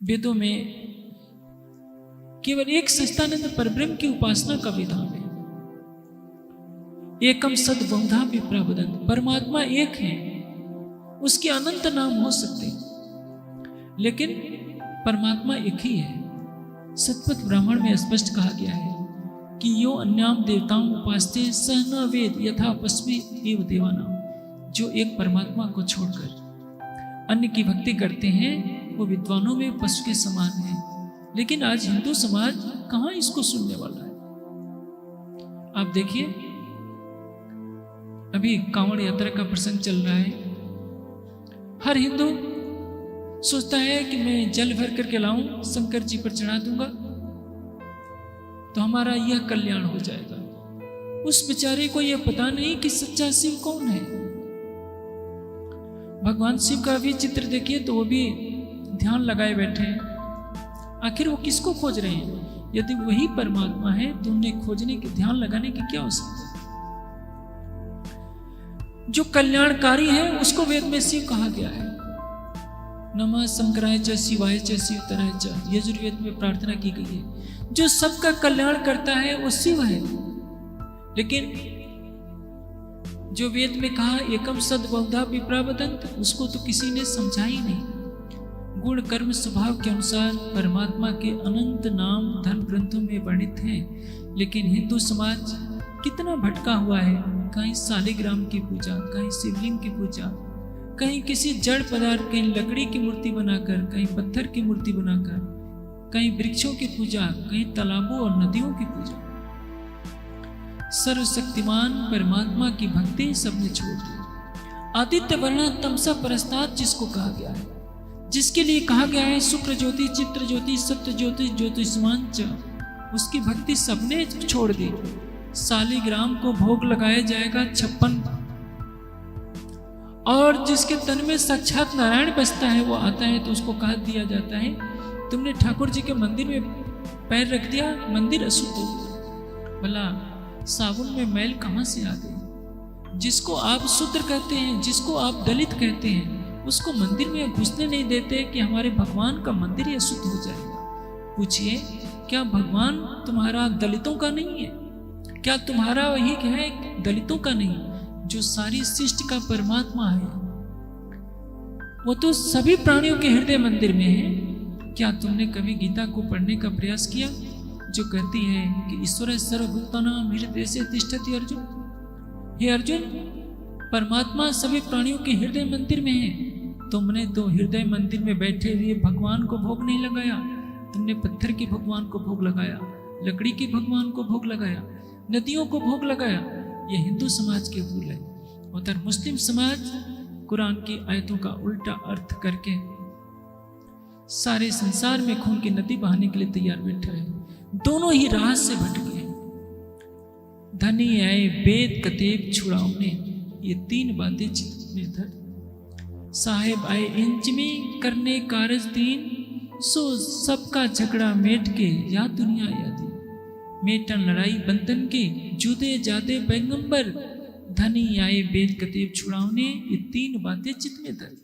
वेदों में केवल एक सच्चिदानंद परब्रह्म की उपासना का विधान है। एकम सद बहुधा विप्रा वदन्ति, परमात्मा एक है, उसके अनंत नाम हो सकते, लेकिन परमात्मा एक ही है। सतपथ ब्राह्मण में स्पष्ट कहा गया है कि यो अन्याम देवताओं उपास्ते सह न वेद यथा पश्चिमी एव देवानाम। जो एक परमात्मा को छोड़कर अन्य की भक्ति करते हैं वो विद्वानों में पशु के समान है। लेकिन आज हिंदू समाज कहां इसको सुनने वाला है। आप देखिए, अभी कांवड़ यात्रा का प्रसंग चल रहा है। हर हिंदू सोचता है कि मैं जल भर करके लाऊं, शंकर जी पर चढ़ा दूंगा तो हमारा यह कल्याण हो जाएगा। उस बेचारे को यह पता नहीं कि सच्चा शिव कौन है। भगवान शिव का भी चित्र देखिए तो वो भी ध्यान लगाए बैठे हैं। आखिर वो किसको खोज रहे हैं? यदि वही परमात्मा है तो उन्हें खोजने की, ध्यान लगाने की क्या आवश्यकता? जो कल्याणकारी है उसको वेद में शिव कहा गया है। नमः शंकराय च शिवाय च शिवतराय च, यजुर्वेद में प्रार्थना की गई है। जो सबका कल्याण करता है वो शिव है। लेकिन जो वेद में कहा एकम सद बहुधा विप्रा वदन्ति, उसको तो किसी ने समझा ही नहीं। गुण कर्म स्वभाव के अनुसार परमात्मा के अनंत नाम धर्म ग्रंथों में वर्णित हैं, लेकिन हिंदू समाज कितना भटका हुआ है। कहीं शालिग्राम की पूजा, कहीं शिवलिंग की पूजा, कहीं किसी जड़ पदार्थ, कहीं लकड़ी की मूर्ति बनाकर, कहीं पत्थर की मूर्ति बनाकर, कहीं वृक्षों की पूजा, कहीं तालाबों और नदियों की पूजा। सर्वशक्तिमान परमात्मा की भक्ति सबने छोड़ दी। आदित्य वर्णा तमसा परस्तात् जिसको कहा गया है, जिसके लिए कहा गया है शुक्र ज्योति चित्र ज्योति सत्य ज्योति ज्योतिष्मान च, उसकी भक्ति सबने छोड़ दी। शालिग्राम को भोग लगाया जाएगा 56, और जिसके तन में साक्षात नारायण बसता है वो आता है तो उसको कह दिया जाता है तुमने ठाकुर जी के मंदिर में पैर रख दिया, मंदिर अशुद्ध हो गया। भला साबुन में मैल कहां से आ गई? जिसको आप शूद्र कहते हैं, जिसको आप दलित कहते हैं, उसको मंदिर में घुसने नहीं देते कि हमारे भगवान का मंदिर ही अशुद्ध हो जाएगा। पूछिए, क्या भगवान तुम्हारा दलितों का नहीं है? क्या तुम्हारा वही है दलितों का नहीं? जो सारी सृष्टि का परमात्मा है वो तो सभी प्राणियों के हृदय मंदिर में है। क्या तुमने कभी गीता को पढ़ने का प्रयास किया जो कहती है कि ईश्वर सर्वभूतानां हृदये तिष्ठति अर्जुन? हे अर्जुन, परमात्मा सभी प्राणियों के हृदय मंदिर में है। तुमने तो हृदय मंदिर में बैठे हुए भगवान को भोग नहीं लगाया, तुमने पत्थर के भगवान को भोग लगाया, लकड़ी के भगवान को भोग लगाया, नदियों को भोग लगाया। यह हिंदू समाज के भूल है। उधर मुस्लिम समाज कुरान की आयतों का उल्टा अर्थ करके सारे संसार में खून की नदी बहाने के लिए तैयार बैठा है। दोनों ही राह से भटके। धनी आए वेद कतेब छुड़ाउने, ये 3 बातें चित्त में धर। साहेब आए इंच में करने कारज दीन, सो सबका झगड़ा मेट के या दुनिया यादी। मेटन लड़ाई बंधन के जुदे जाते पैगंबर, धनी आए वेद कतेब छुड़ाउने, ये 3 बातें चित्त में धर।